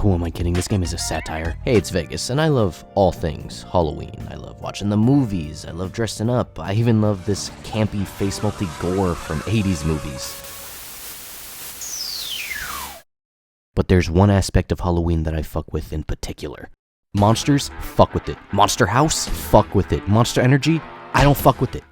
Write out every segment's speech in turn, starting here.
Who am I kidding? This game is a satire. Hey, it's Vegas, and I love all things Halloween. I love watching the movies, I love dressing up, I even love this campy face-melty gore from 80s movies. But there's one aspect of Halloween that I fuck with in particular. Monsters, fuck with it. Monster House, fuck with it. Monster Energy, I don't fuck with it.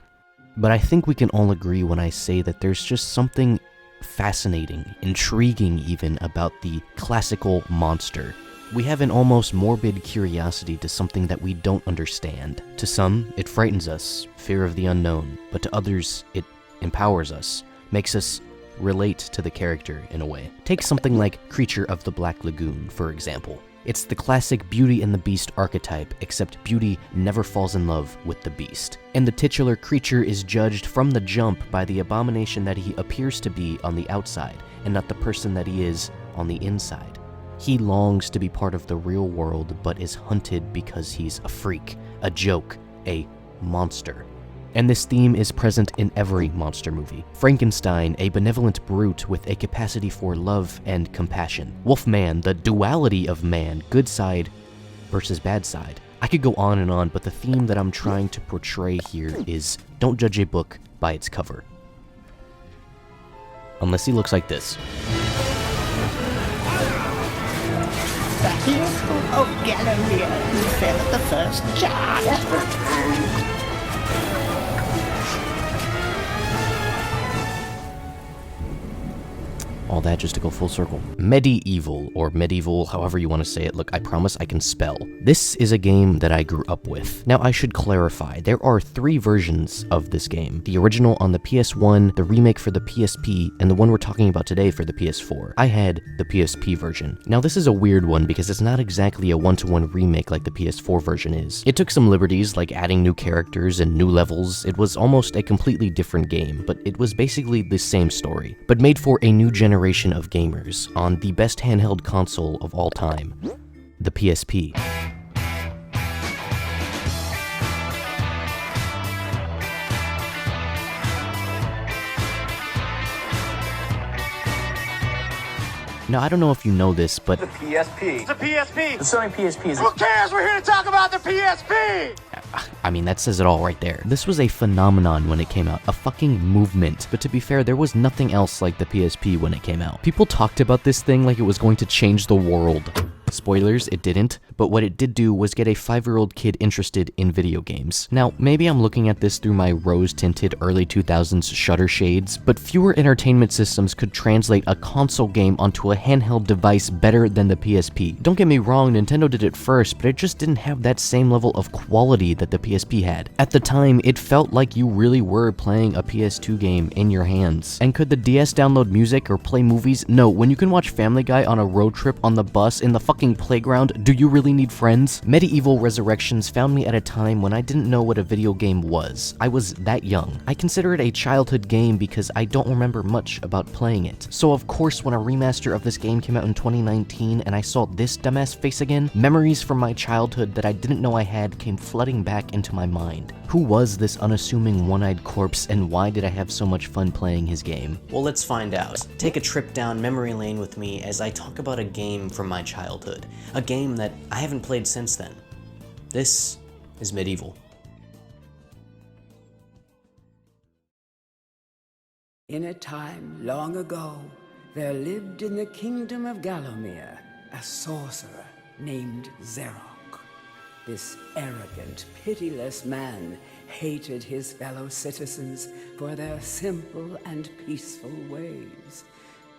But I think we can all agree when I say that there's just something fascinating, intriguing even, about the classical monster. We have an almost morbid curiosity to something that we don't understand. To some, it frightens us, fear of the unknown, but to others, it empowers us, makes us relate to the character in a way. Take something like Creature of the Black Lagoon, for example. It's the classic Beauty and the Beast archetype, except Beauty never falls in love with the Beast. And the titular creature is judged from the jump by the abomination that he appears to be on the outside, and not the person that he is on the inside. He longs to be part of the real world, but is hunted because he's a freak, a joke, a monster. And this theme is present in every monster movie. Frankenstein, a benevolent brute with a capacity for love and compassion. Wolfman, the duality of man, good side versus bad side. I could go on and on, but the theme that I'm trying to portray here is don't judge a book by its cover. Unless he looks like this. The hero of Galilee who fell at the first charge. All that just to go full circle. MediEvil, or MediEvil, however you want to say it. Look, I promise I can spell. This is a game that I grew up with. Now, I should clarify, there are 3 versions of this game. The original on the PS1, the remake for the PSP, and the one we're talking about today for the PS4. I had the PSP version. Now, this is a weird one because it's not exactly a one-to-one remake like the PS4 version is. It took some liberties, like adding new characters and new levels. It was almost a completely different game, but it was basically the same story, but made for a new generation of gamers on the best handheld console of all time, the PSP. Now, I don't know if you know this, but the PSP. It's a PSP. The Sony PSP is. Who cares? We're here to talk about the PSP. I mean, that says it all right there. This was a phenomenon when it came out, a fucking movement. But to be fair, there was nothing else like the PSP when it came out. People talked about this thing like it was going to change the world. Spoilers, it didn't, but what it did do was get a 5-year-old kid interested in video games. Now, maybe I'm looking at this through my rose-tinted early 2000s shutter shades, but fewer entertainment systems could translate a console game onto a handheld device better than the PSP. Don't get me wrong, Nintendo did it first, but it just didn't have that same level of quality that the PSP had. At the time, it felt like you really were playing a PS2 game in your hands. And could the DS download music or play movies? No, when you can watch Family Guy on a road trip on the bus in the fucking playground, do you really really need friends? MediEvil Resurrections found me at a time when I didn't know what a video game was. I was that young. I consider it a childhood game because I don't remember much about playing it. So of course when a remaster of this game came out in 2019 and I saw this dumbass face again, memories from my childhood that I didn't know I had came flooding back into my mind. Who was this unassuming one-eyed corpse, and why did I have so much fun playing his game? Well, let's find out. Take a trip down memory lane with me as I talk about a game from my childhood. A game that I haven't played since then. This is MediEvil. In a time long ago, there lived in the kingdom of Gallowmere a sorcerer named Zerok. This arrogant, pitiless man hated his fellow citizens for their simple and peaceful ways.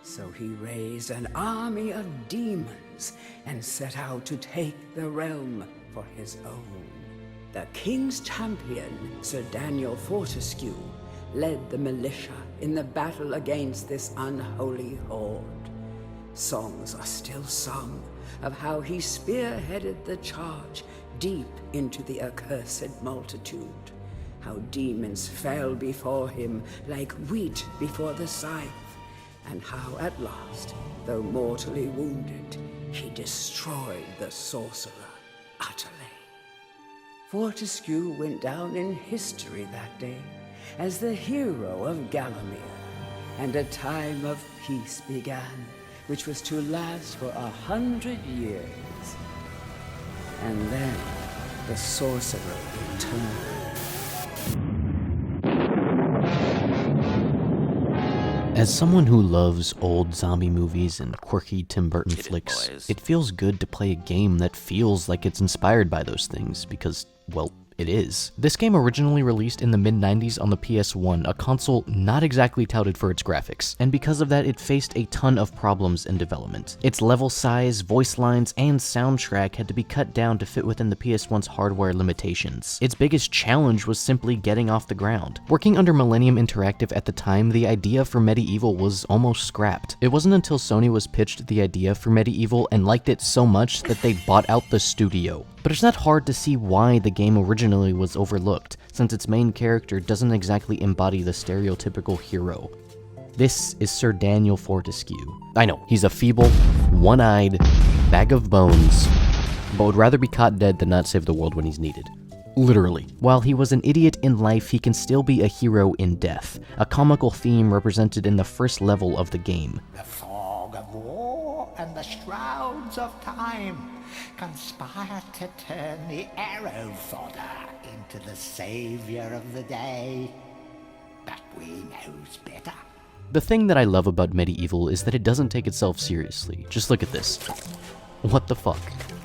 So he raised an army of demons and set out to take the realm for his own. The king's champion, Sir Daniel Fortescue, led the militia in the battle against this unholy horde. Songs are still sung of how he spearheaded the charge deep into the accursed multitude, how demons fell before him like wheat before the scythe, and how at last, though mortally wounded, he destroyed the sorcerer utterly. Fortescue went down in history that day as the hero of Gallowmere, and a time of peace began, which was to last for 100 years. And then the sorcerer returned. As someone who loves old zombie movies and quirky Tim Burton flicks, it feels good to play a game that feels like it's inspired by those things because, well, it is. This game originally released in the mid-90s on the PS1, a console not exactly touted for its graphics, and because of that it faced a ton of problems in development. Its level size, voice lines, and soundtrack had to be cut down to fit within the PS1's hardware limitations. Its biggest challenge was simply getting off the ground. Working under Millennium Interactive at the time, the idea for MediEvil was almost scrapped. It wasn't until Sony was pitched the idea for MediEvil and liked it so much that they bought out the studio. But it's not hard to see why the game originally was overlooked, since its main character doesn't exactly embody the stereotypical hero. This is Sir Daniel Fortescue. I know, he's a feeble, one-eyed bag of bones, but would rather be caught dead than not save the world when he's needed. Literally. While he was an idiot in life, he can still be a hero in death, a comical theme represented in the first level of the game. The fog of war and the shrouds of time conspire to turn the arrow fodder into the savior of the day. But we knows better. The thing that I love about MediEvil is that it doesn't take itself seriously. Just look at this. What the fuck?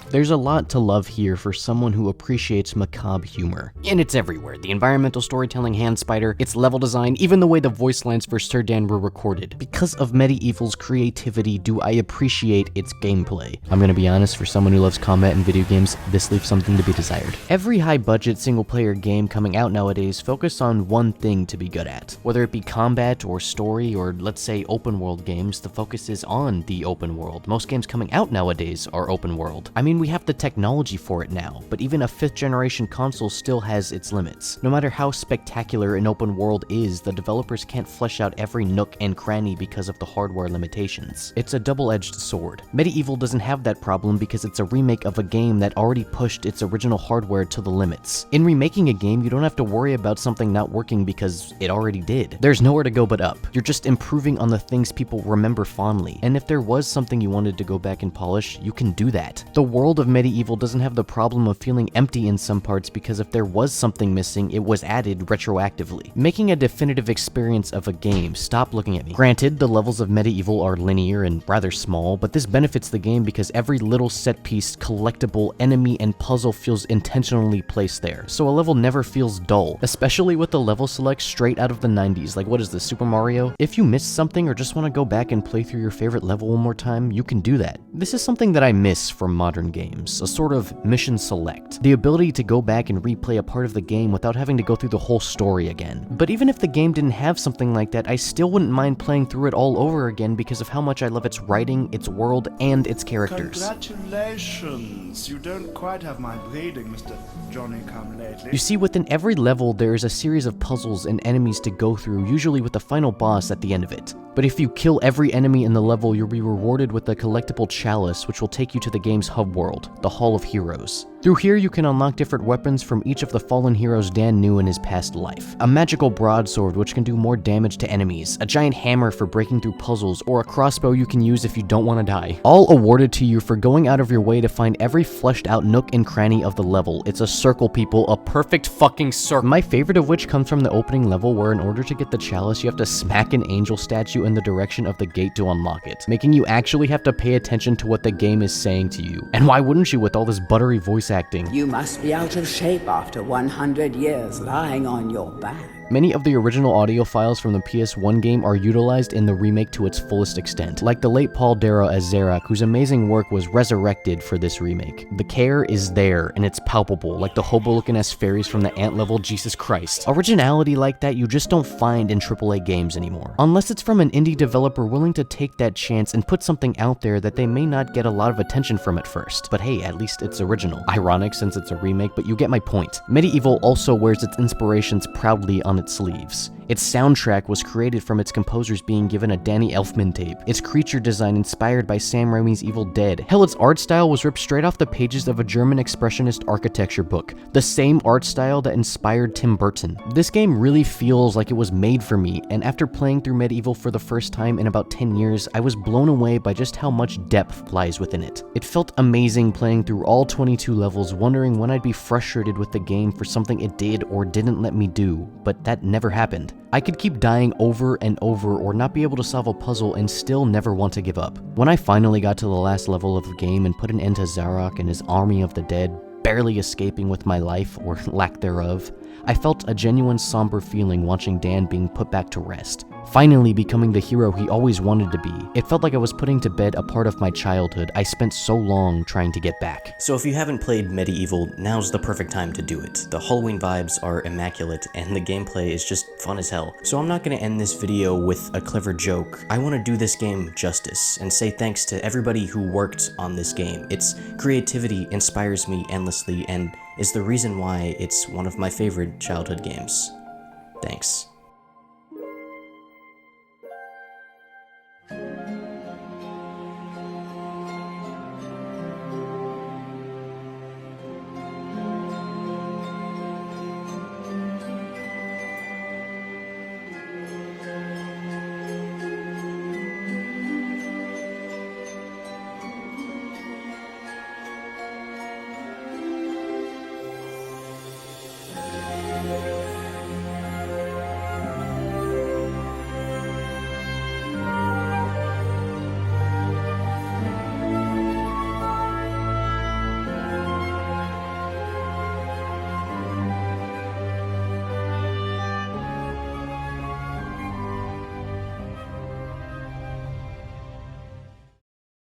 There's a lot to love here for someone who appreciates macabre humor. And it's everywhere. The environmental storytelling hand spider, its level design, even the way the voice lines for Sir Dan were recorded. Because of MediEvil's creativity, do I appreciate its gameplay. I'm gonna be honest, for someone who loves combat in video games, this leaves something to be desired. Every high-budget single-player game coming out nowadays focus on one thing to be good at. Whether it be combat or story or, let's say, open-world games, the focus is on the open world. Most games coming out nowadays are open world. I mean, we have the technology for it now, but even a 5th generation console still has its limits. No matter how spectacular an open world is, the developers can't flesh out every nook and cranny because of the hardware limitations. It's a double-edged sword. MediEvil doesn't have that problem because it's a remake of a game that already pushed its original hardware to the limits. In remaking a game, you don't have to worry about something not working because it already did. There's nowhere to go but up. You're just improving on the things people remember fondly, and if there was something you wanted to go back and polish, you can do that. The world of MediEvil doesn't have the problem of feeling empty in some parts because if there was something missing, it was added retroactively. Making a definitive experience of a game. Stop looking at me. Granted, the levels of MediEvil are linear and rather small, but this benefits the game because every little set piece, collectible, enemy, and puzzle feels intentionally placed there, so a level never feels dull, especially with the level select straight out of the 90s, like what is this, Super Mario? If you missed something or just want to go back and play through your favorite level one more time, you can do that. This is something that I miss from modern games. games, a sort of mission select. The ability to go back and replay a part of the game without having to go through the whole story again. But even if the game didn't have something like that, I still wouldn't mind playing through it all over again because of how much I love its writing, its world, and its characters. Congratulations! You don't quite have my breeding, Mr. Johnny-come-lately. You see, within every level, there is a series of puzzles and enemies to go through, usually with the final boss at the end of it. But if you kill every enemy in the level, you'll be rewarded with a collectible chalice, which will take you to the game's hub world, the Hall of Heroes. Through here, you can unlock different weapons from each of the fallen heroes Dan knew in his past life. A magical broadsword, which can do more damage to enemies, a giant hammer for breaking through puzzles, or a crossbow you can use if you don't want to die. All awarded to you for going out of your way to find every fleshed out nook and cranny of the level. It's a circle, people, a perfect fucking circle. My favorite of which comes from the opening level, where in order to get the chalice, you have to smack an angel statue in the direction of the gate to unlock it, making you actually have to pay attention to what the game is saying to you. And why wouldn't you with all this buttery voice acting? You must be out of shape after 100 years lying on your back. Many of the original audio files from the PS1 game are utilized in the remake to its fullest extent, like the late Paul Darrow as Zarok, whose amazing work was resurrected for this remake. The care is there, and it's palpable, like the hobo-looking-ass fairies from the ant level, Jesus Christ. Originality like that you just don't find in AAA games anymore, unless it's from an indie developer willing to take that chance and put something out there that they may not get a lot of attention from at first. But hey, at least it's original. Ironic since it's a remake, but you get my point. MediEvil also wears its inspirations proudly on its sleeves. Its soundtrack was created from its composers being given a Danny Elfman tape. Its creature design inspired by Sam Raimi's Evil Dead. Hell, its art style was ripped straight off the pages of a German expressionist architecture book, the same art style that inspired Tim Burton. This game really feels like it was made for me, and after playing through MediEvil for the first time in about 10 years, I was blown away by just how much depth lies within it. It felt amazing playing through all 22 levels, wondering when I'd be frustrated with the game for something it did or didn't let me do, but that never happened. I could keep dying over and over or not be able to solve a puzzle and still never want to give up. When I finally got to the last level of the game and put an end to Zarok and his army of the dead, barely escaping with my life, or lack thereof, I felt a genuine somber feeling watching Dan being put back to rest, finally becoming the hero he always wanted to be. It felt like I was putting to bed a part of my childhood I spent so long trying to get back. So if you haven't played MediEvil, now's the perfect time to do it. The Halloween vibes are immaculate, and the gameplay is just fun as hell. So I'm not going to end this video with a clever joke. I want to do this game justice, and say thanks to everybody who worked on this game. Its creativity inspires me endlessly, and is the reason why it's one of my favorite childhood games. Thanks.